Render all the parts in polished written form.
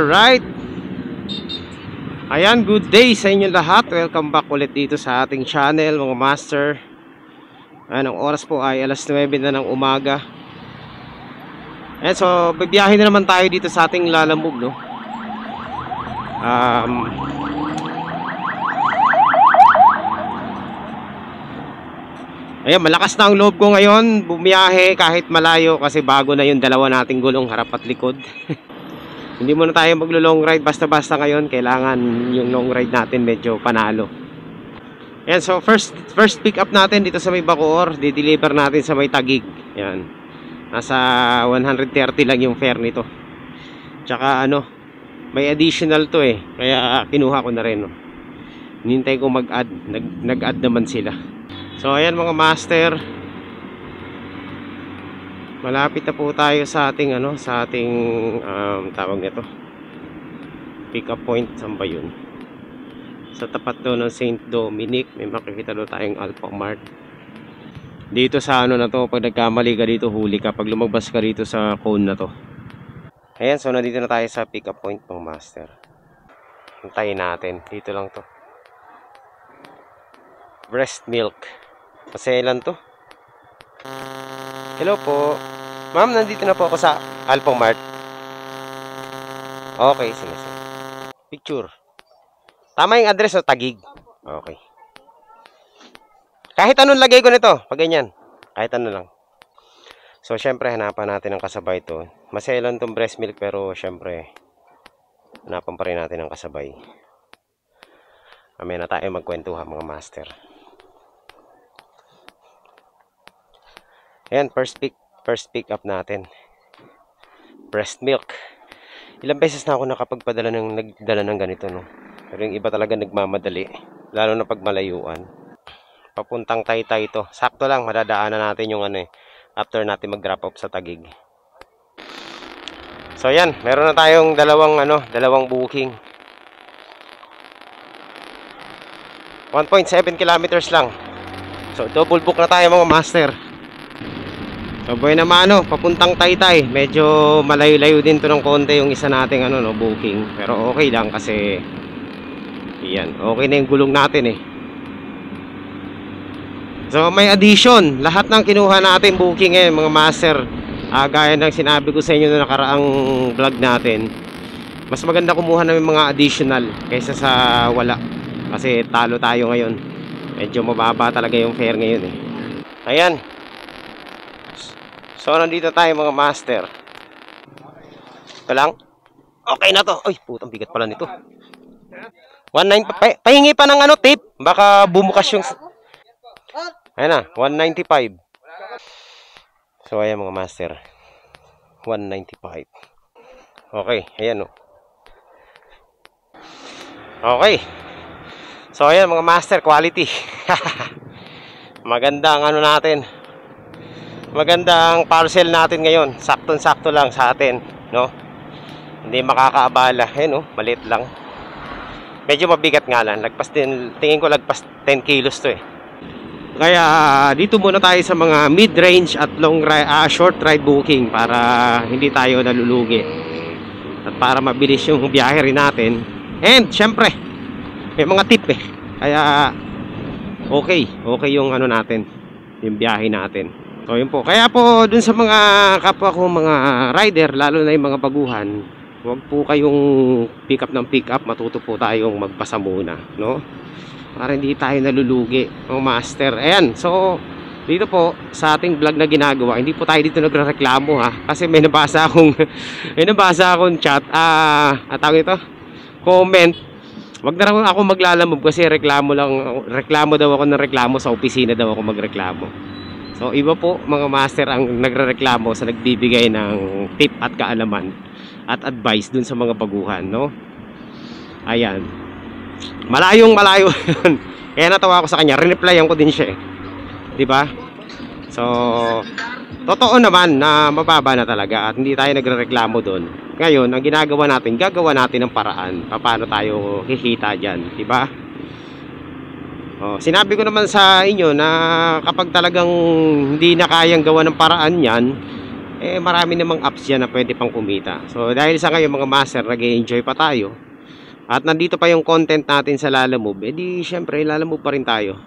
Alright. Ayan, good day sa inyo lahat. Welcome back ulit dito sa ating channel, mga master. Ayan, ang oras po ay alas 9 na ng umaga. Ayan, so bibiyahin na naman tayo dito sa ating lalamove, no? Ayan, malakas na ang loob ko ngayon bumiyahe kahit malayo kasi bago na yung dalawa nating gulong harap at likod. Hindi muna tayo maglo-long ride basta-basta ngayon. Kailangan yung long ride natin medyo panalo. Ayan, so first pick up natin dito sa may Bacoor. Di-deliver natin sa may Taguig. Ayan, nasa 130 lang yung fare nito. Tsaka ano, may additional to eh, kaya kinuha ko na rin, no? Hinintay ko mag-add. Nag-add naman sila. So ayan mga master, malapit na po tayo sa ating ano, sa ating tawag nito, pick up point. Saan ba yun? Sa tapat doon ng St. Dominic. May makikita doon tayong Alphamart. Dito sa ano na to, pag nagkamali ka dito, huli ka pag lumabas ka dito sa cone na to. Ayan, so nandito na tayo sa pick up point mga master. Hintayin natin, dito lang to. Breast milk. Paselan to. Hello po. Ma'am, nandito na po ako sa Alphamart. Okay, sige. Picture. Tama yung address o Taguig. Okay. Kahit anong lagay ko nito, pag ganyan. Kahit ano lang. So, syempre, hanapan natin ang kasabay to. Maselan tong breast milk, pero syempre, hanapan pa rin natin ang kasabay. Mamaya na tayo magkwentuhan mga master. Ayan, first pick up natin. Breast milk. Ilang beses na ako nakapagpadala nagdala ng ganito, no? Pero yung iba talaga nagmamadali, lalo na pag malayuan. Papuntang Taytay ito. Sakto lang, madadaanan natin yung ano eh, after natin mag-drop off sa Taguig. So ayan, meron na tayong dalawang booking. 1.7 kilometers lang. So double book na tayo mga master. So boy naman papuntang Taytay. Medyo malayo-layo din to ng konti yung isa nating booking. Pero okay lang kasi yan, okay na yung gulong natin eh. So may addition. Lahat ng kinuha natin booking mga master, gaya ng sinabi ko sa inyo na nakaraang vlog natin, mas maganda kumuha ng mga additional kaysa sa wala. Kasi talo tayo ngayon. Medyo mababa talaga yung fare ngayon eh. Ayan. So nandito tayo mga master. Ito lang. Okay na to. Ay, putang bigat pala nito. 190. Pahingi pa ng tip. Baka bumukas yung... Ayan na, 195. So ayan mga master, 195. Okay, ayan Okay. So ayan mga master, quality. Maganda ang natin. Maganda ang parcel natin ngayon. Saktong-sakto lang sa atin, no? Hindi makakaabala. Maliit lang. Medyo mabigat nga lang. Tingin ko lagpas 10 kilos to eh. Kaya dito muna tayo sa mga mid-range at short ride booking para hindi tayo nalulugi. At para mabilis yung biyahe rin natin. And syempre, may mga tip eh. Kaya okay yung natin, yung biyahe natin. So yun po. Kaya po dun sa mga kapwa ko mga rider, lalo na yung mga baguhan, huwag po kayong pick up ng pick up. Matuto po tayong magpasa muna, no? Para hindi tayo nalulugi, master. Ayan, so dito po sa ating vlog na ginagawa, hindi po tayo dito nagrereklamo ha. Kasi may nabasa akong chat, tawag ito, comment. Wag na raw ako maglalamove kasi reklamo daw ako ng reklamo sa opisina daw ako magreklamo. So iba po mga master ang nagrereklamo sa nagbibigay ng tip at kaalaman at advice dun sa mga baguhan, no? Ayan. Malayong yun. Kaya natawa ako sa kanya, re-replyan ko din siya eh. 'Di ba? So totoo naman na mababa na talaga at hindi tayo nagrereklamo doon. Ngayon, ang ginagawa natin, gagawa natin ng paraan paano tayo kikita diyan, 'di ba? Sinabi ko naman sa inyo na kapag talagang hindi na kayang gawa ng paraan yan, eh marami namang apps dyan na pwede pang kumita. So dahil sa ngayon mga master, nag-enjoy pa tayo at nandito pa yung content natin sa Lalamove, edi syempre Lalamove pa rin tayo.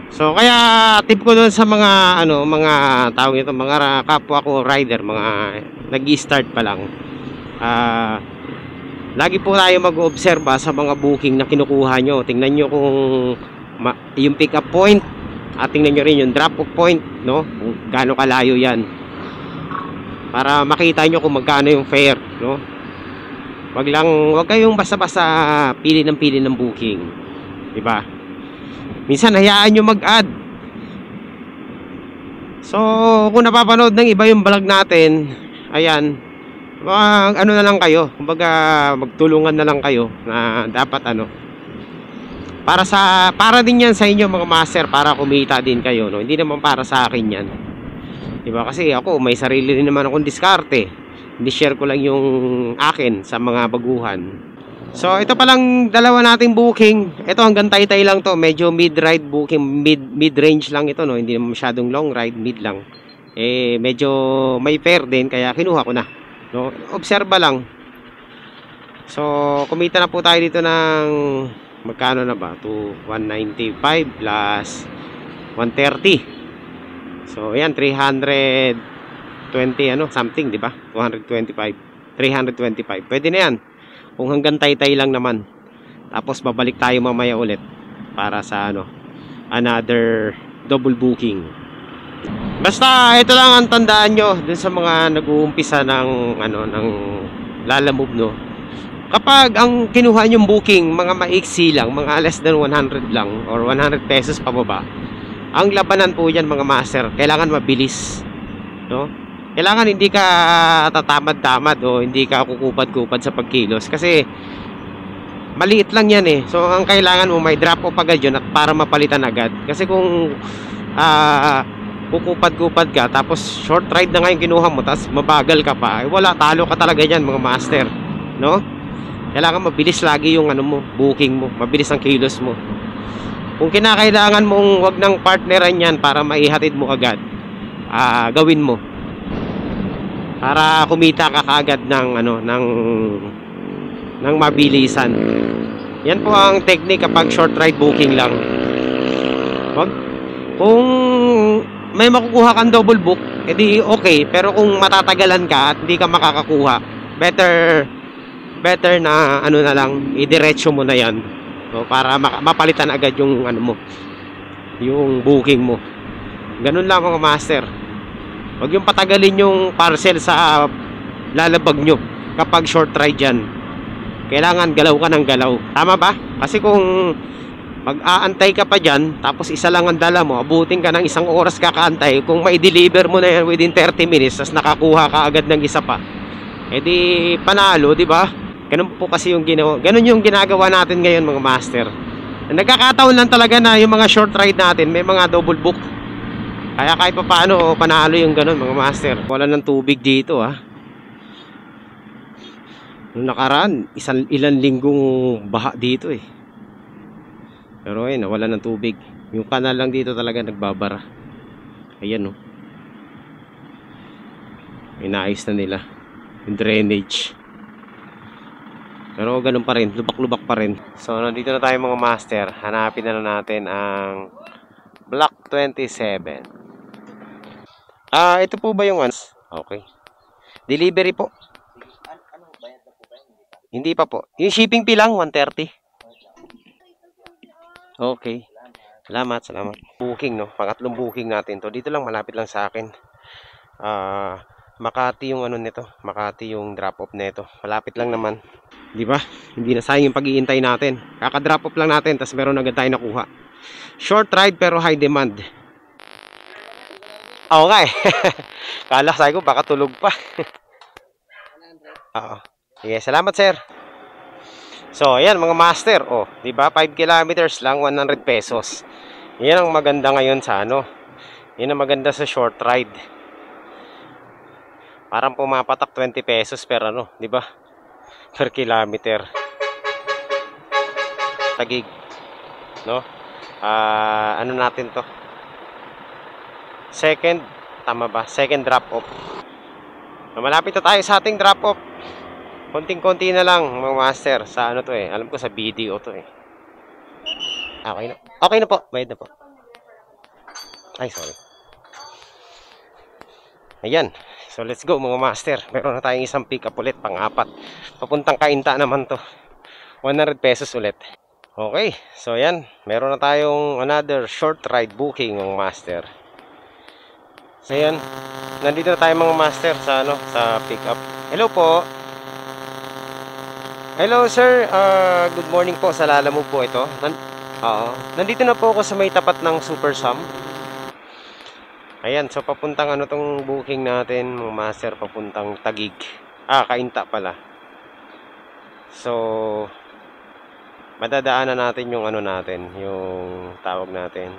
So kaya tip ko doon sa mga mga tao nito, mga kapwa ko rider, mga nag-i-start pa lang. Lagi po tayo mag-obserba sa mga booking na kinukuha nyo. Tingnan nyo kung yung pick up point at tingnan nyo rin yung drop off point, no? Kung gaano kalayo yan, para makita nyo kung magkano yung fare, no? Wag kayong basta-basta pili ng booking, di ba? Minsan hayaan nyo mag-add. So kung napapanood ng iba yung vlog natin, ayan, ano na lang kayo, kumbaga magtulungan na lang kayo na dapat para din yan sa inyo mga master, para kumita din kayo, no? Hindi naman para sa akin yan, diba? Kasi ako may sarili din naman akong diskarte, hindi share ko lang yung akin sa mga baguhan. So ito palang dalawa nating booking. Ito hanggang Taytay lang to, medyo mid-ride booking, mid-range lang ito, no? Hindi naman masyadong long ride, mid lang. Eh medyo may fare din kaya kinuha ko na, no? Obserba lang. So kumita na po tayo dito ng magkano na ba? To 195 plus 130. So ayan, 320 something, di ba? 225, 325. Pwede na yan. Kung hanggang Taytay lang naman. Tapos babalik tayo mamaya ulit para sa another double booking. Basta ito lang ang tandaan nyo dun sa mga nag-uumpisa ng ng Lalamove, no? Kapag ang kinuha nyong booking mga maiksi lang, mga less than 100 lang or 100 pesos pababa, ang labanan po yan mga master, kailangan mabilis, no? Kailangan hindi ka tatamad-tamad o hindi ka kukupad-kupad sa pagkilos, kasi maliit lang yan eh. So ang kailangan mo may drop off agad yun at para mapalitan agad. Kasi kung kukupad-kupad ka tapos short ride na ngayon kinuha mo tapos mabagal ka pa, wala, talo ka talaga yan mga master, no? Kailangan mabilis lagi yung booking mo, mabilis ang kilos mo. Kung kinakailangan mong wag ng partneran yan para maihatid mo agad, gawin mo para kumita ka kaagad ng mabilisan. Yan po ang technique kapag short ride booking lang. Kung may makukuha kang double book, edi okay, pero kung matatagalan ka at hindi ka makakakuha, better na na lang, idiretso mo na yan, no? Para mapalitan agad yung yung booking mo. Ganun lang mga master. Huwag yung patagalin yung parcel sa lalabag nyo kapag short ride yan. Kailangan galaw ka ng galaw, tama ba? Kasi kung mag-aantay ka pa dyan tapos isa lang ang dala mo, abutin ka ng 1 oras kakaantay, kung mai-deliver mo na yan within 30 minutes tapos nakakuha ka agad ng isa pa, edi panalo, di ba? Ganun po kasi yung ganun yung ginagawa natin ngayon mga master. Nagkakataon lang talaga na yung mga short ride natin may mga double book, kaya kahit pa paano panalo yung ganun mga master. Wala ng tubig dito nung nakaraan ilang linggong baha dito eh, pero ayun, wala ng tubig. Yung kanal lang dito talaga nagbabara. Ayan, inaayos na nila yung drainage, pero ganun pa rin, lubak-lubak pa rin. So nandito na tayo mga master, hanapin na natin ang Block 27. Ito po ba yung okay, delivery po? Hindi pa po, yung shipping fee lang 130. Okay, salamat. Booking, no? Pangatlong booking natin to. Dito lang, malapit lang sa akin. Makati yung nito, Makati yung drop off nito. Malapit lang naman, di ba? Hindi na sayang yung pag-iintay natin. Kaka-drop off lang natin, tapos meron agad tayo nakuha. Short ride pero high demand. Oo nga eh. Kala sabi ko baka tulog pa. Oo. Sige, salamat sir. So, ayan mga master, di ba? 5 kilometers lang, 100 pesos. Yan ang maganda ngayon sa yan ang maganda sa short ride. Parang pumapatak 20 pesos per di ba? Per kilometer. Tagig, no? Natin to? Second, tama ba? Second drop off. Malapit na tayo sa ating drop off. Konting-konti na lang mga master sa ano to eh. Alam ko sa BDO to eh. Okay na. Okay na po. Bayad na po. Ay, sorry. Ayan. So, let's go mga master. Meron na tayong isang pick up ulit, pang-apat. Papuntang Kainta naman to. 100 pesos ulit. Okay. So, ayan. Meron na tayong another short ride booking mga master. So, ayan. Nandito na tayo mga master sa ano, sa pick up. Hello po. Hello sir, good morning po. Sa Lalamove po ito. Nandito na po ako sa may tapat ng Super Sam. Ayan, so papuntang ano tong booking natin, mga master, papuntang Taguig. Kainta pala. So, madadaanan natin yung ano natin, yung tawag natin,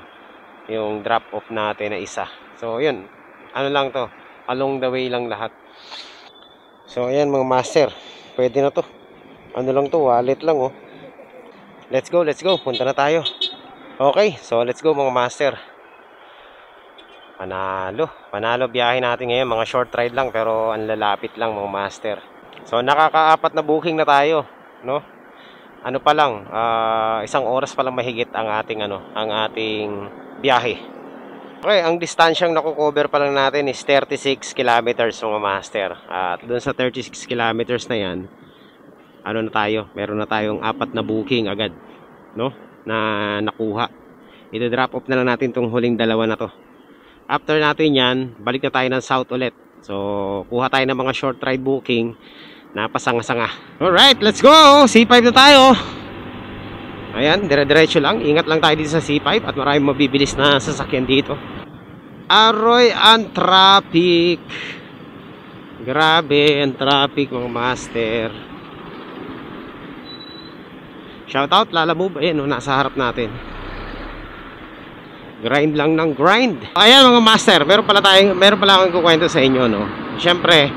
yung drop off natin na isa. So, yun, ano lang to, along the way lang lahat. So, ayan mga master, pwede na to. Ano lang to, wallet lang oh. Let's go, punta na tayo. Okay, so let's go mga master. Panalo biyahe natin ngayon, mga short ride lang pero ang lalapit lang mga master. So nakakaapat na booking na tayo, no? Ano pa lang, isang oras pa lang mahigit ang ating biyahe. Okay, ang distansyang nakukover pa lang natin is 36 kilometers mga master. At doon sa 36 kilometers na yan, ano na tayo, meron na tayong 4 na booking agad, no, na nakuha. I-drop off na lang natin tong huling 2 na to. After natin yan, balik na tayo ng south ulit. So kuha tayo ng mga short ride booking na pasanga-sanga. Alright, let's go. C5 na tayo. Ayan, dire-diretso lang. Ingat lang tayo dito sa C5 at maraming mabibilis na sasakyan dito. Aroy ang traffic. Grabe ang traffic mga master. Shoutout Lalamove, ayan o, nasa harap natin. Grind lang ng grind. Ayan mga master, meron pala akong kukwento sa inyo, no. Siyempre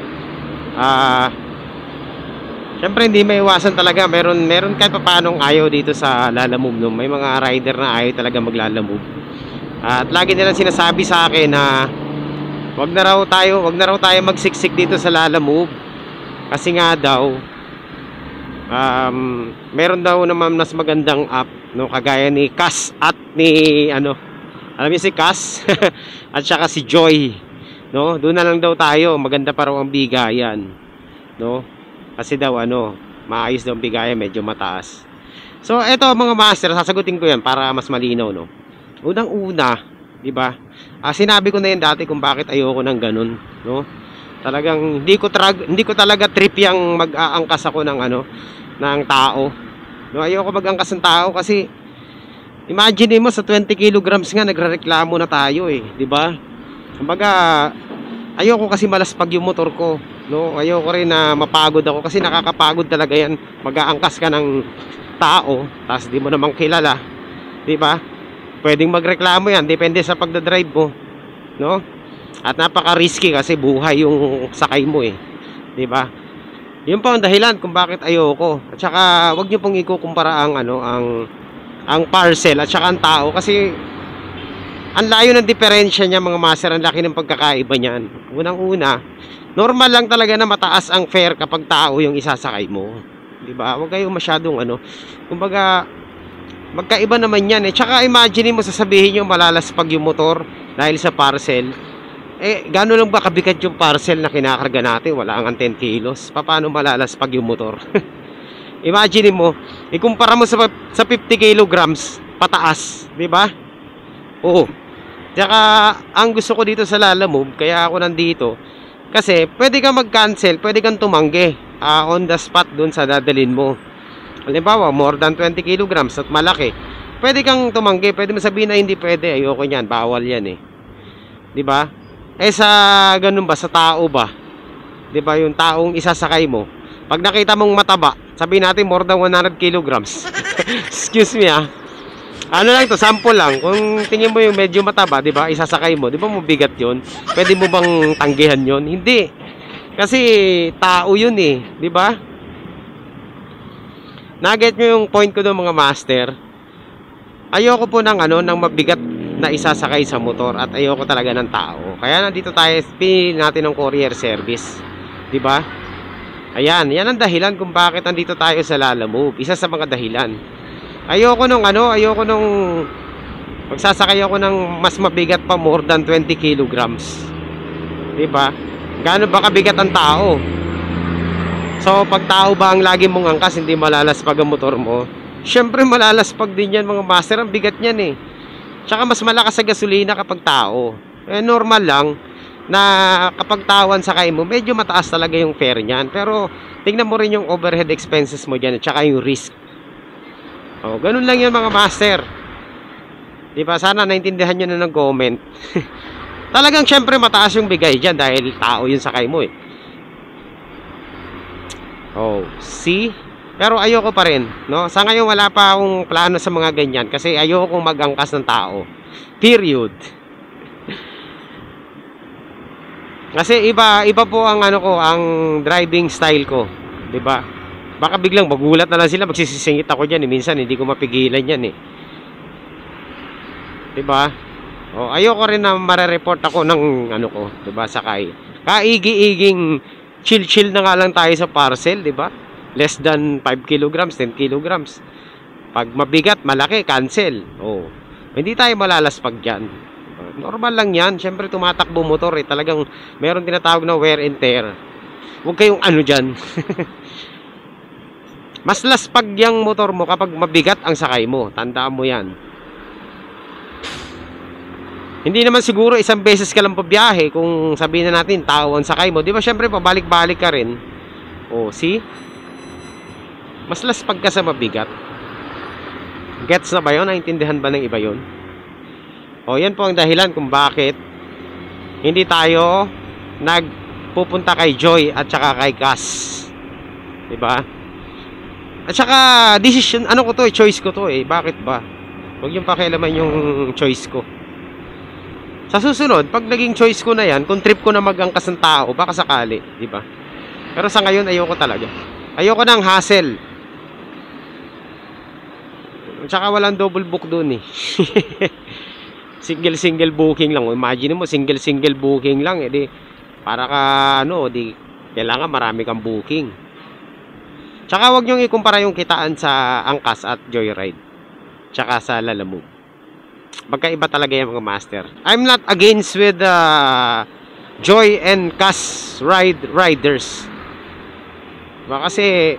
hindi may iwasan talaga. Meron kahit paanong ayaw dito sa Lalamove, no. May mga rider na ayaw talaga maglalamove. At lagi nilang sinasabi sa akin na wag na raw tayo magsiksik dito sa Lalamove. Kasi nga daw meron daw naman mas magandang app, no, kagaya ni Cass at ni ano, alam niyo si Cass at saka si Joy, no, doon na lang daw tayo, maganda pa raw ang bigayan, no, kasi daw ano, maayos daw ang bigayan, medyo mataas. So eto mga master, sasagutin ko yan para mas malinaw, no. Unang-una, di ba, sinabi ko na yan dati kung bakit ayoko ng ganun, no. Talagang hindi ko talaga trip yang mag-aangkas ako ng ano, ng tao. No, ayoko mag-angkas ng tao kasi imagine mo sa 20 kilograms nga nagrereklamo na tayo eh, di ba? Kumbaga ayoko kasi malaspag yung motor ko, no? Ayoko rin na mapagod ako kasi nakakapagod talaga yan. Mag-aangkas ka ng tao tapos di mo namang kilala, di ba? Pwedeng magreklamo yan, depende sa pagdadrive mo, no? At napaka-risky kasi buhay yung sakay mo eh, di ba? Yun pa ang dahilan kung bakit ayoko. At saka wag niyo pong ikukumpara ang ano, ang parcel at saka ang tao kasi ang layo ng diferensya niya mga master, ang laki ng pagkakaiba niyan. Unang-una, normal lang talaga na mataas ang fare kapag tao yung isasakay mo, di ba? Wag kayo masyadong ano, kumbaga magkaiba naman yan eh. Tsaka imagine mo, sasabihin niyo malalaspag yung motor dahil sa parcel. Gano'n lang ba kabigat yung parcel na kinakarga natin? Wala ang 10 kilos. Paano malalaspag yung motor? Imagine mo, ikumpara mo sa 50 kilograms pataas, di ba? Oo. Tsaka, ang gusto ko dito sa Lalamove, kaya ako nandito, kasi pwede kang mag-cancel, pwede kang tumanggi on the spot dun sa dadalhin mo. Halimbawa, more than 20 kilograms at malaki. Pwede kang tumanggi, pwede mo sabihin na hindi pwede, ayoko niyan, bawal yan eh. Di ba? Sa ganun ba, sa tao ba? 'Di ba yung taong isasakay mo? Pag nakita mong mataba, sabihin natin more than 100 kilograms. Excuse me Ano lang to, sample lang. Kung tingin mo yung medyo mataba, 'di ba? Isasakay mo, 'di ba mabigat 'yon? Pwede mo bang tanggihan 'yon? Hindi. Kasi tao 'yun eh, 'di ba? Naget nyo yung point ko doon mga master. Ayoko po ng ano, ng mabigat na isasakay sa motor at ayoko talaga ng tao. Kaya nandito tayo, pinin natin ng courier service. 'Di ba? Ayan, yan ang dahilan kung bakit andito tayo sa Lalamove. Isa sa mga dahilan. Ayoko nung magsasakay ako ng mas mabigat pa, more than 20 kilograms. 'Di ba? Gaano ba kabigat ang tao? So, pag tao ba ang lagi mong angkas, hindi malalaspag ang motor mo? Syempre malalaspag din yan mga master, ang bigat niyan eh. Tsaka mas malakas sa gasolina kapag tao. Eh, normal lang na kapag tawan sakay mo, medyo mataas talaga yung fare niyan. Pero tingnan mo rin yung overhead expenses mo dyan at saka yung risk. Oh, ganun lang yan mga master. Di ba? Sana naintindihan nyo na ng comment. Talagang syempre mataas yung bigay dyan dahil tao yung sakay mo eh. Oh, see? Pero ayoko pa rin, no? Sa ngayon wala pa akong plano sa mga ganyan kasi ayoko mag-angkas ng tao. Period. Kasi iba po ang ano ko, ang driving style ko, 'di ba? Baka biglang magulat na lang sila, magsisisingit ako diyan, minsan hindi ko mapigilan 'yan eh. 'Di ba? Oh, ayoko rin na mare-report ako ng ano ko, 'di ba, sakay. Kaigi-iging chill na nga lang tayo sa parcel, 'di ba? Less than 5 kilograms, 10 kilograms. Pag mabigat, malaki, cancel. Oh. Hindi tayo malalaspag diyan. Normal lang yan. Siyempre tumatakbo motor eh. Talagang meron tinatawag na wear and tear. Huwag kayong ano dyan. Mas laspag yung motor mo kapag mabigat ang sakay mo. Tandaan mo yan. Hindi naman siguro isang beses ka lang pabiyahe kung sabihin na natin tao ang sakay mo. Di ba siyempre pabalik-balik ka rin. O, see? Mas laspag ka sa mabigat. Gets na ba yun? Naintindihan ba ng iba yun? O, yan po ang dahilan kung bakit hindi tayo nagpupunta kay Joy at saka kay Cass. Diba? At saka, decision, ano ko to eh, choice ko to eh. Bakit ba? Huwag yung pakialaman yung choice ko. Sa susunod, pag naging choice ko na yan, kung trip ko na mag-angkas ng tao, baka sakali. Diba? Pero sa ngayon, ayoko talaga. Ayoko ng hassle. At saka walang double book dun eh. Single booking lang. Imagine mo, single booking lang. Di, para ka, ano, di, kailangan marami kang booking. Tsaka wag nyo ikumpara yung kitaan sa Angkas at Joyride. Tsaka sa Lalamove. Magkaiba talaga yung mga master. I'm not against with Joy and Cass riders. Kasi,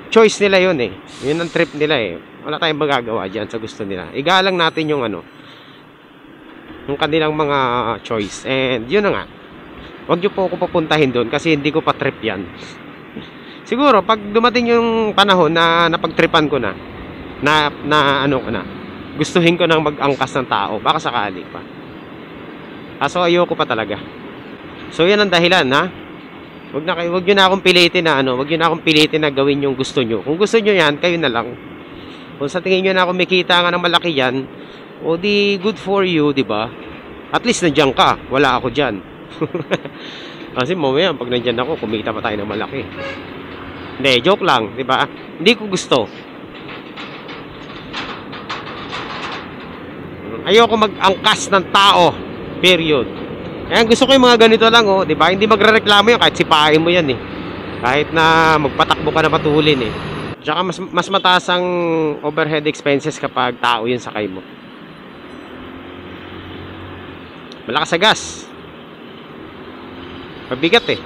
choice nila yun eh. Yun ang trip nila eh. Wala tayong magagawa dyan sa gusto nila. Igalang natin yung ano, yung kanilang mga choice. And yun na nga, wag nyo po ako papuntahin doon kasi hindi ko pa trip yan. Siguro pag dumating yung panahon na napagtripan ko na ano ko na, gustuhin ko nang mag-angkas ng tao, baka sakali pa. So ayoko pa talaga. So yan ang dahilan ha. Wag nyo na akong pilitin na ano, wag nyo na akong pilitin na gawin yung gusto nyo. Kung gusto nyo yan, kayo na lang. Kung sa tingin nyo na kumikita nga ng malaki yan, o di good for you, di ba? At least nandiyan ka, wala ako diyan. Kasi mamaya pag nandiyan ako, kumita pa tayo ng malaki. Hindi, joke lang, di ba? Hindi ko gusto. Ayoko mag-angkas ng tao. Period. Kaya gusto ko yung mga ganito lang, oh, di ba? Hindi magrereklamo yun kahit sipain mo yan eh. Kahit na magpatakbo ka na patulin eh. Tsaka mas mataas ang overhead expenses kapag tao yung sakay mo. Malakas sa gas. Mabigat eh.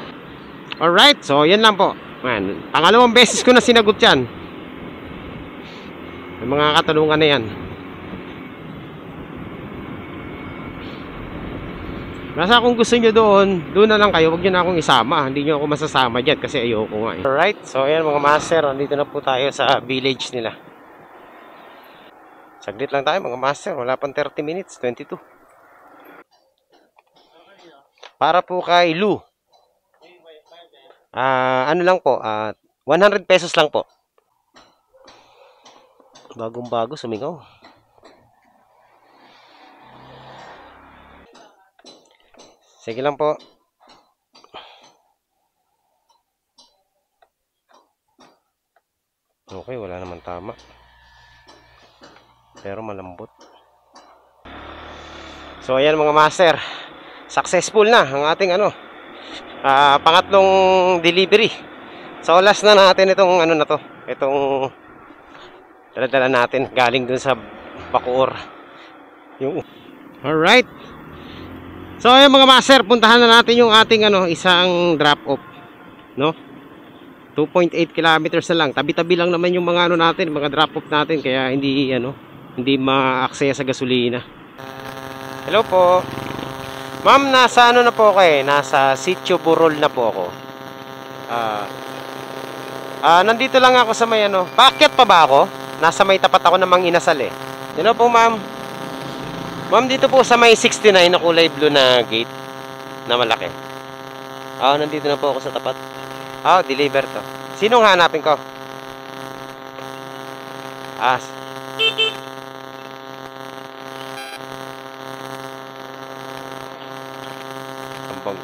Alright, so yan lang po. Man, pangalawang beses ko na sinagot yan. May mga katanungan na yan. Basta kung gusto nyo doon na lang kayo. Huwag nyo na akong isama. Hindi nyo ako masasama dyan kasi ayoko nga eh. Alright, so ayan mga master. Nandito na po tayo sa village nila. Saglit lang tayo mga master. Wala pang 30 minutes, 22. Para po kay Lou. Ano lang po, 100 pesos lang po. Bagong-bago, sumingaw. Sige lang po. Okay, wala naman tama. Pero malambot. So ayan mga master. Successful na ang ating ano, Pangatlong delivery. So last na natin itong ano na to. Itong dala-dala natin galing dun sa Bacoor. Alright. So ayun mga master, puntahan na natin yung ating isang drop off, no? 2.8 kilometers na lang. Tabi-tabi lang naman yung mga natin, mga drop off natin, kaya hindi ma-aksaya sa gasolina. Hello po. Ma'am, nasa na po ako nasa Sitio Burol na po ako. Nandito lang ako sa may Paakyat pa ba ako? Nasa may tapat ako ng Mang Inasal eh. Hello po ma'am. Ma'am, dito po sa may 69 na kulay blue na gate na malaki. Nandito na po ako sa tapat. Deliver to. Sinong hanapin ko?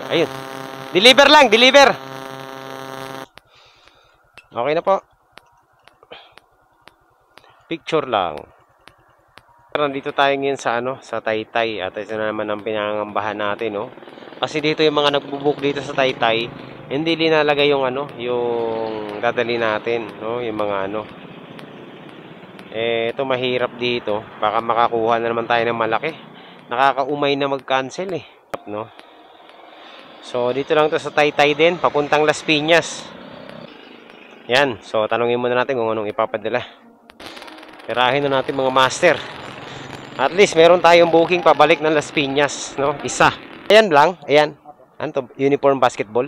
Ayun. Deliver lang, deliver. Okay na po. Picture lang. Nandito tayo ngayon sa Taytay at ito na naman ang pinangambahan natin, no. Kasi dito yung mga nagbo-book dito sa Taytay, hindi linalagay yung yung dadali natin, no, yung mga ito mahirap dito. Baka makakuha na naman tayo ng malaki. Nakakaumay na mag-cancel no. So dito lang to sa Taytay din, papuntang Las Piñas. Yan, so tanungin muna natin kung anong ipapadala. Tirahin na natin mga master. At least meron tayong booking pabalik ng Las Piñas, no? Isa. Ayan lang, ayan. Ano to? Uniform basketball.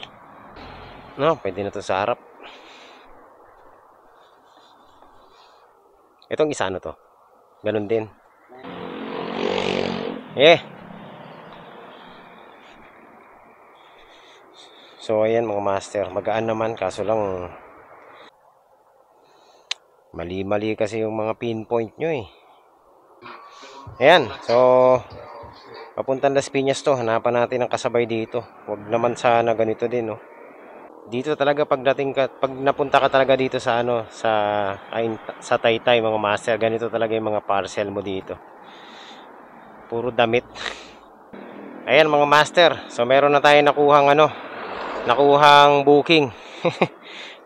No, pwede na to sa harap. Itong isa to? Ganun din. So ayan mga master, magaan naman kaso lang mali-mali kasi yung mga pinpoint nyo Ayan, so papuntang Las Piñas to, hanapan natin ang kasabay dito. Huwag naman sana ganito din, no. Dito talaga pag napunta ka talaga dito sa sa Taytay mga master, ganito talaga yung mga parcel mo dito. Puro damit. Ayan mga master, so meron na tayong nakuhang booking.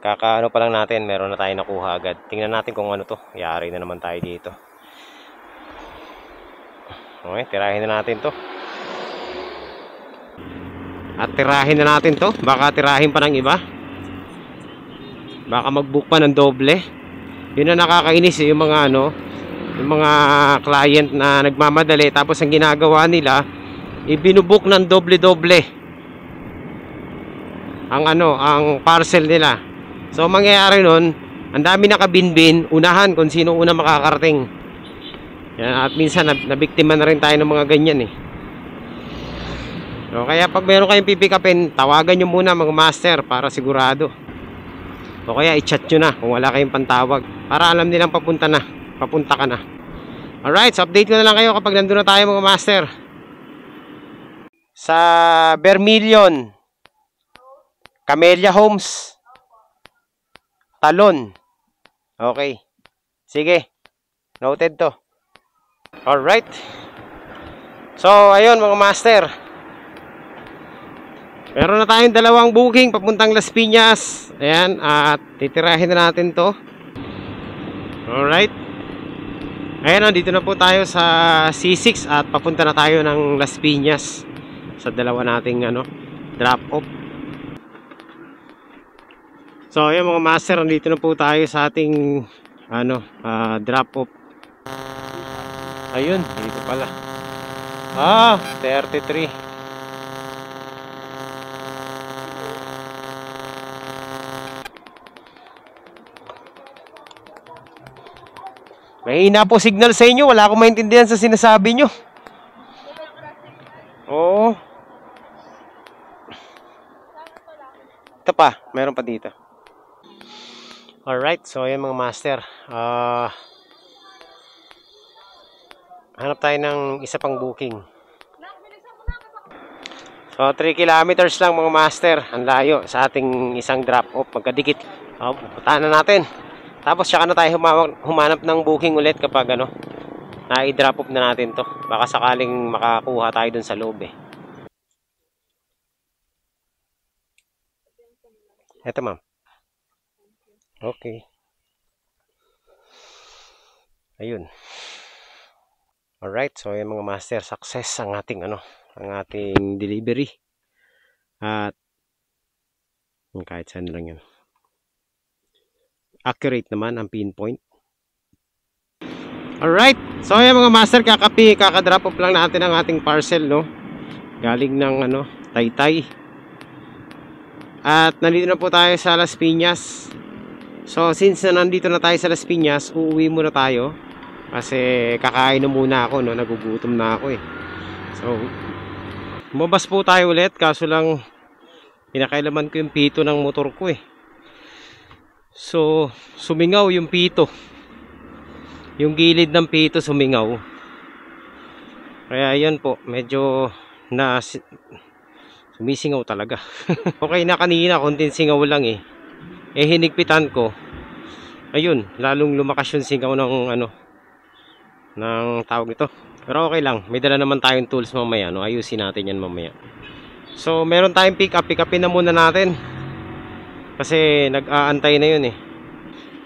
Kakaano pa lang natin, meron na tayong nakuha agad. Tingnan natin kung to. Yari na naman tayo dito. Okay, tirahin na natin to. At tirahin na natin to. Baka tirahin pa ng iba. Baka mag-book pa ng doble. Yun na nakakainis yung mga yung mga client na nagmamadali. Tapos ang ginagawa nila, ibinubook ng doble-doble ang parcel nila. So mangyayari nun, ang dami nakabinbin, unahan kung sino una makakarating. Yan, at minsan nabiktima na rin tayo ng mga ganyan So kaya pag meron kayong pipikapin, tawagan nyo muna mga master para sigurado. O kaya i-chat nyo na kung wala kayong pantawag para alam nilang papunta ka na. Alright, so update ko na lang kayo kapag nandun na tayo mga master. Sa Vermilion Camellia Homes Talon. Okay. Sige. Noted to. Alright. So, ayun mga master. Meron na tayong dalawang booking papuntang Las Piñas. Ayan. At titirahin na natin to. Alright. Ayan, dito na po tayo sa C6 at papunta na tayo ng Las Piñas sa dalawa nating drop off. So ayan mga master, nandito na po tayo sa ating drop off. Ayun, dito pala. 33. Mahina po signal sa inyo, wala akong maintindihan sa sinasabi nyo. Oo. Ito pa, meron pa dito. Alright, so ayan mga master, hanap tayo ng isa pang booking. So 3 kilometers lang mga master, ang layo sa ating isang drop off, magkadikit. Puntahan na natin. Tapos saka na tayo humanap ng booking ulit kapag na-i-drop off na natin to. Baka sakaling makakuha tayo dun sa loob Eto, ma'am. Okay. Ayun. Alright, so yung mga master, success ang ating ang ating delivery. At kahit saan lang yun. Accurate naman ang pinpoint. Alright, so yung mga master, kakadrop off lang natin ang ating parcel, no? Galing ng Taytay. At nandito na po tayo sa Las Piñas. So since nandito na tayo sa Las Piñas, uuwi muna tayo. Kasi kakain na muna ako, no? Nagugutom na ako eh. So lumabas po tayo ulit, kaso lang pinakailaman ko yung pito ng motor ko eh. So sumingaw yung pito. Yung gilid ng pito sumingaw. Kaya yan po, medyo sumisingaw talaga. Okay na kanina, konting singaw lang eh. Hinigpitan ko. Ayun, lalong lumakas yung singaw ng ng tawag ito. Pero okay lang, may dala naman tayong tools mamaya, no? Ayusin natin yan mamaya. So meron tayong pick upin na muna natin. Kasi nag-aantay na yun eh.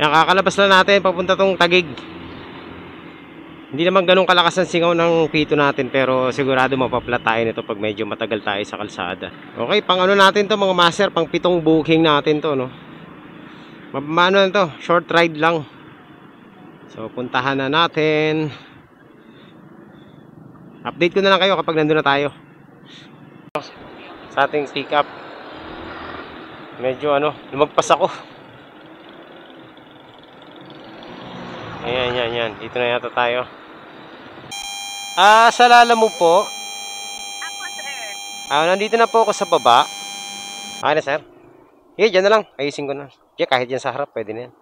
Yan, kakalabas lang natin papunta tong Taguig. Hindi naman ganun kalakas ang singaw ng pito natin, pero sigurado mapaplat tayo nito pag medyo matagal tayo sa kalsada. Okay, pang natin to mga master, pang 7 booking natin to, no? Mano na to, short ride lang. So puntahan na natin. Update ko na lang kayo kapag nandun na tayo sa ating pick up. Medyo lumagpas ako. Ayan, dito na yata tayo. Sa lala mo po? Ako, sir. Nandito na po ako sa baba. Okay na, sir? Dyan na lang, ayusin ko na. Kahit dyan sa harap, pwede na yan.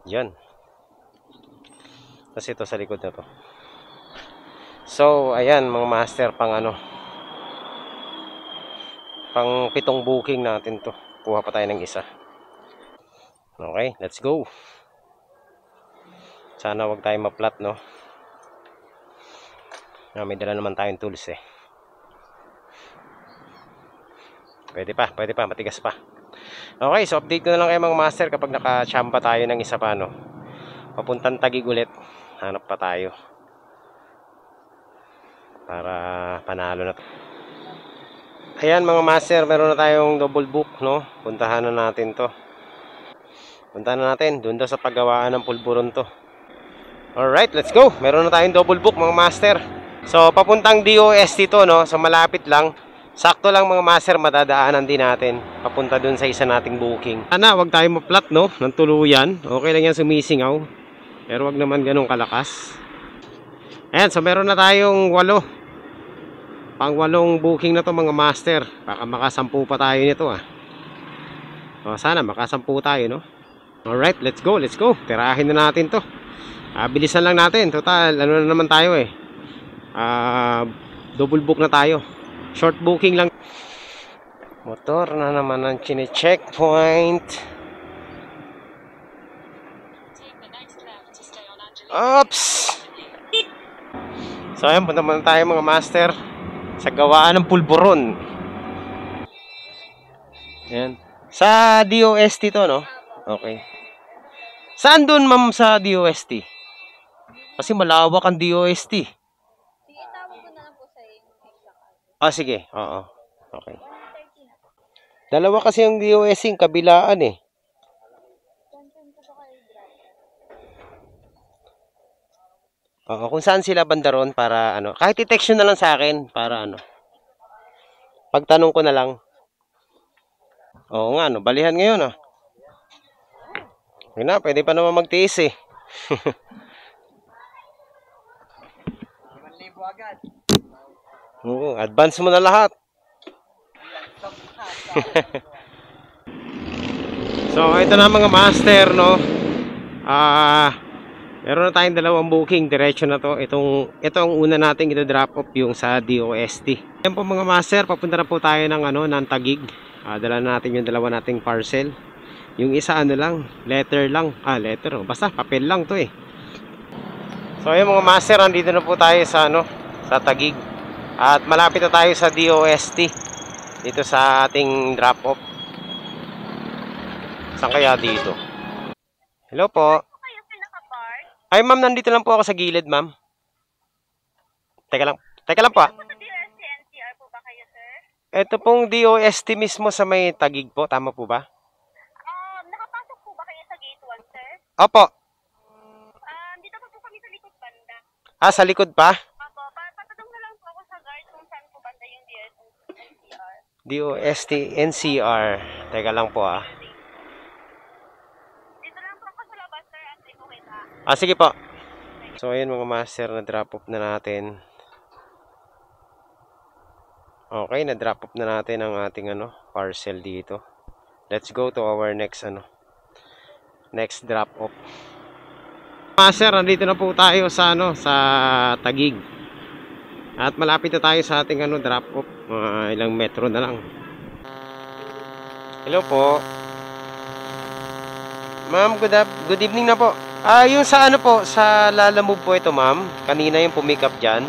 Yan. Tapos ito sa likod na to. So, ayan mga master, pang pang 7 booking natin to. Kuha pa tayo ng isa. Okay, let's go. Sana wag tayo maplat, no? May dala naman tayong tools eh. Pwede pa, matigas pa. Okay, so update ko na lang kayo mga master kapag nakachamba tayo ng isa pa, no? Papuntang Taguig ulit. Hanap pa tayo. Para panalo na. Ayan mga master, meron na tayong double book, no? Puntahan na natin to. Puntahan na natin, doon daw sa paggawaan ng pulburon to. Alright, let's go. Meron na tayong double book mga master. So papuntang DOST to, no? So malapit lang. Sakto lang mga master, madadaanan din natin papunta dun sa isa nating booking. Sana wag tayo maplat, no? Ng tuluyan. Okay lang yan sumisingaw, pero wag naman ganun kalakas. Ayan, so meron na tayong 8. Pang 8 booking na to mga master. Baka makasampu pa tayo nito ah. So, sana makasampu tayo, no? Alright, let's go. Tirahin na natin to. Bilisan lang natin. Total, na naman tayo eh. Double book na tayo. Short booking lang. Motor na naman ang chine-checkpoint. Oops! So ayan, punta muna tayo mga master sa gawaan ng pulburon. Ayan. Sa DOST to, no? Okay. Saan dun ma'am sa DOST? Kasi malawak ang DOST. Sige, tawag ko na lang po sa inyo. Sige. Oo. Okay. Dalawa kasi yung DOST, yung kabilaan eh. Oo, kung saan sila bandaron para kahit i-text nyo na lang sa akin para pagtanong ko na lang. Oo nga, balihan ngayon Okay na, pwede pa naman magtiis eh. 1,000 agad. Oo, advance mo na lahat. So, ito na mga master, no? Meron na tayong 2 booking, diretso na to. Ito ang una nating i-drop off yung sa DOST. Ayan po mga master, papunta na po tayo ng Taguig. Dala natin yung 2 nating parcel. Yung isa lang, letter lang. Letter, basta papel lang to eh. So ayan mga master, andito na po tayo sa sa Taguig. At malapit na tayo sa DOST. dito sa ating drop off. Saan kaya dito? Hello po. Ay ma'am, nandito lang po ako sa gilid ma'am. Teka lang. Teka lang po. NCR po ba kayo, sir? Ito pong DOST mismo sa may Taguig po. Tama po ba? Nakapasok po ba kayo sa gate 1, sir? Opo. Dito pa po kami sa likod banda. Ah, sa likod pa? Opo, patatong na lang po ako sa guard kung saan po banda yung NCR. DOST NCR. Teka lang po ah. Dito lang po ako sa labas, sir. Antay po kita. Ah, sige po. So, ayan mga master, na-drop off na natin. Okay, na-drop off na natin ang ating parcel dito. Let's go to our next next drop off. Master, nandito na po tayo sa sa Taguig. At malapit na tayo sa ating drop off. Ilang metro na lang. Hello po. Ma'am, good evening na po. Yung sa po, sa Lalamove po ito, ma'am. Kanina yung pumick up dyan.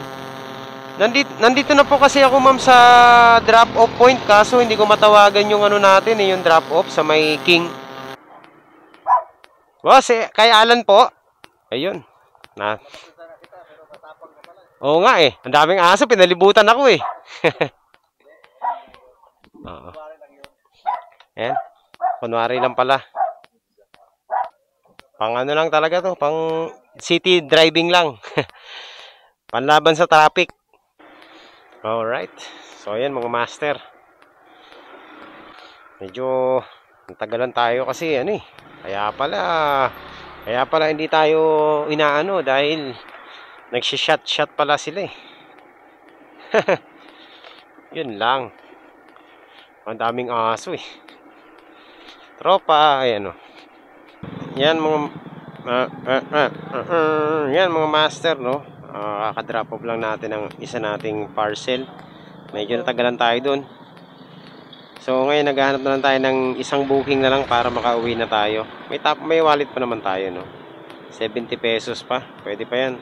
Nandito na po kasi ako, ma'am, sa drop-off point. Kaso hindi ko matawagan yung natin, yung drop-off sa may King. Boss, kay Alan po. Ayun. Oo nga eh. Ang daming aso, pinalibutan ako eh. Oo. Ayan. Kunwari lang pala. Pang lang talaga to, pang city driving lang. Panlaban sa traffic. Alright. So ayan mga master. Medyo natagalan tayo kasi Kaya pala hindi tayo inaano dahil nagsi-shot pala sila eh. Yun lang. Ang daming aso eh. Tropa, ayan Yan mga master kaka-drop off lang natin ang isa nating parcel. Medyo natagalan tayo dun. So ngayon naghahanap na lang tayo ng isang booking na lang para makauwi na tayo. May wallet pa naman tayo 70 pesos pa. Pwede pa yan.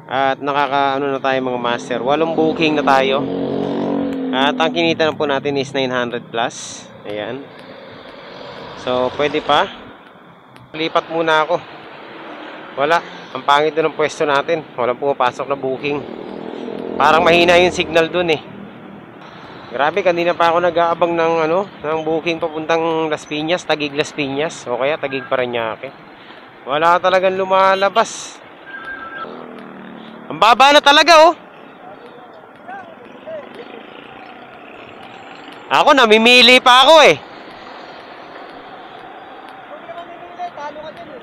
At nakakaano na tayo mga master. 8 booking na tayo. At ang kinita na po natin is 900 plus. Ayan. So, pwede pa. Lipat muna ako. Wala. Ang pangit doon ng pwesto natin. Walang pumapasok na booking. Parang mahina yung signal doon eh. Grabe, kanina pa ako nag-aabang ng booking papuntang Las Piñas, Taguig Las Piñas. O kaya Taguig Parañaque. Wala talagang lumalabas. Ang baba na talaga Ako, namimili pa ako eh.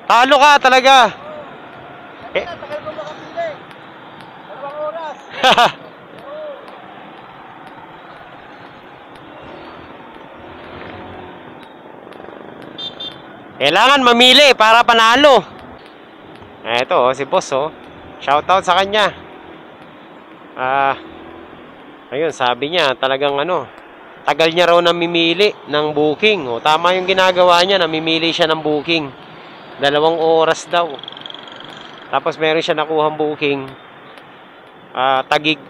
Talo ka talaga. Tagal mo makapili. Dalawang oras. Kailangan mamili para panalo. Ito si boss Shoutout sa kanya. Ayun, sabi niya talagang tagal niya raw namimili ng booking. Tama yung ginagawa niya, namimili siya ng booking. 2 oras daw. Tapos meron siya nakuhang booking. Taguig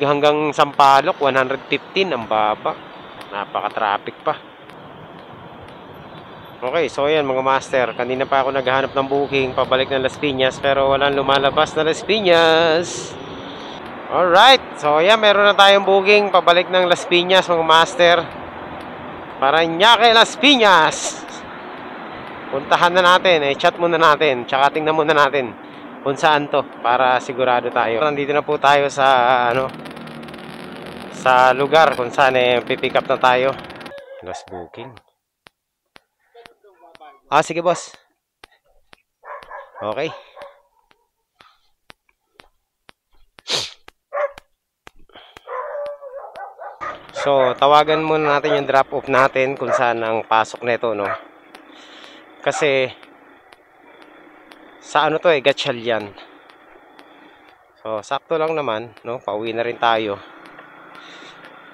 hanggang Sampaloc, 115. Ang baba. Napaka-traffic pa. Okay, so ayan mga master. Kanina pa ako naghahanap ng booking pabalik ng Las Piñas, pero walang lumalabas na Las Piñas. Alright, so ayan, meron na tayong booking pabalik ng Las Piñas mga master. Parañaque, Las Piñas. Puntahan na natin, chat muna natin, tsaka tingnan muna natin kung saan to para sigurado tayo. Nandito na po tayo sa sa lugar kung saan pipick up na tayo. Last booking. Sige boss. Okay. So, tawagan muna natin yung drop off natin kung saan ang pasok nito Kasi sa to Gatchalian. So, sakto lang naman, pauwi na rin tayo.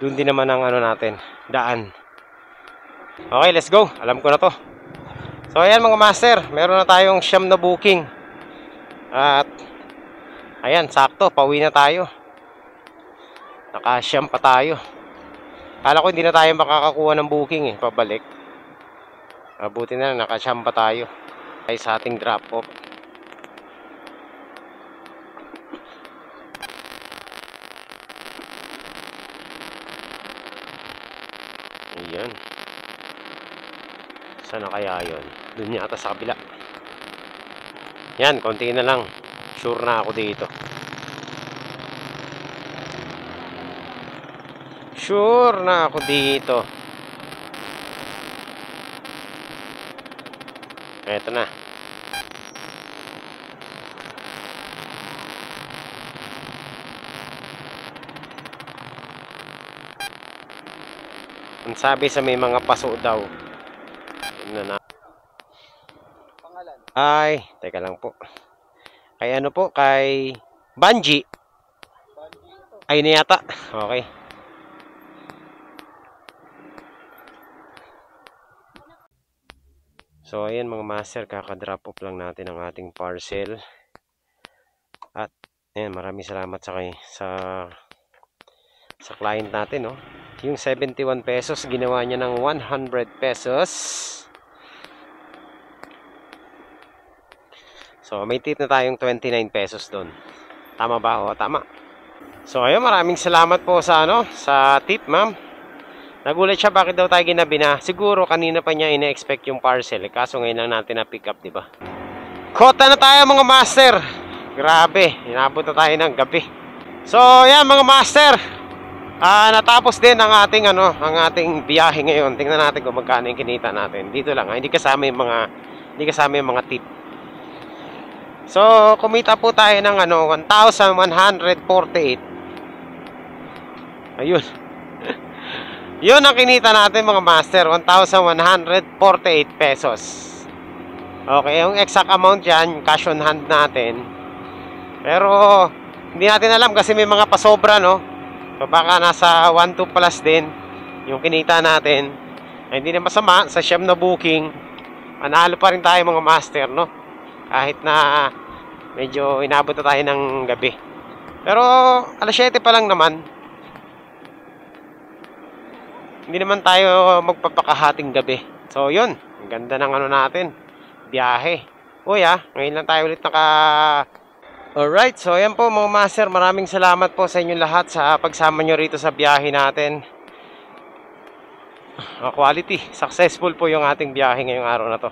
Doon din naman ang natin, daan. Okay, let's go. Alam ko na to. So, ayan mga master, meron na tayong 9 na booking. At ayan, sakto, pauwi na tayo. Nakasyam pa tayo. Kala ko hindi na tayo makakakuha ng booking eh, pabalik. Buti na lang, nakasyam pa tayo. Ay sa ating drop off. Ayan. Sana kaya yun? Doon yata sa kabila. Yan, konti na lang. Sure na ako dito. Sure na ako dito. Eto na. Ang sabi sa may mga paso daw. Na. Pangalan? Ay, teka lang po. Kay ano po? Kay Banji. Ay na yata. Okay. So, ayan mga master, kakadrop off lang natin ang ating parcel. At, ayan, maraming salamat sa client natin, no? Yung 71 pesos, ginawa niya ng 100 pesos. So, may tip na tayong 29 pesos doon. Tama ba? O, tama. So, ayun, maraming salamat po sa tip, ma'am. Nagulat siya bakit daw tayo ginabi na. Siguro kanina pa niya ina-expect yung parcel. Kaso ngayon lang natin na pick up, di ba? Kota na tayo mga master. Grabe, inabot na tayo ng gabi. So, yan mga master. Natapos din ang ating biyahe ngayon. Tingnan natin kung magkano yung kinita natin. Dito lang, hindi kasama yung mga tip. So, kumita po tayo ng 1,148. Ayun. Yun ang kinita natin mga master, 1,148 pesos. Okay, yung exact amount yan, cash on hand natin. Pero, hindi natin alam kasi may mga pasobra, no? So, baka nasa 1-2 plus din yung kinita natin. Ay, hindi na masama, sa siyam na booking, manalo pa rin tayo mga master, no? Kahit na medyo inabot na tayo ng gabi. Pero, alas 7 pa lang naman. Hindi naman tayo magpapakahating gabi. So, yun. Ang ganda ng natin. Biyahe. Uy, ngayon lang tayo ulit Alright. So, ayan po mga master. Maraming salamat po sa inyong lahat sa pagsama nyo rito sa biyahe natin. Quality. Successful po yung ating biyahe ngayong araw na to.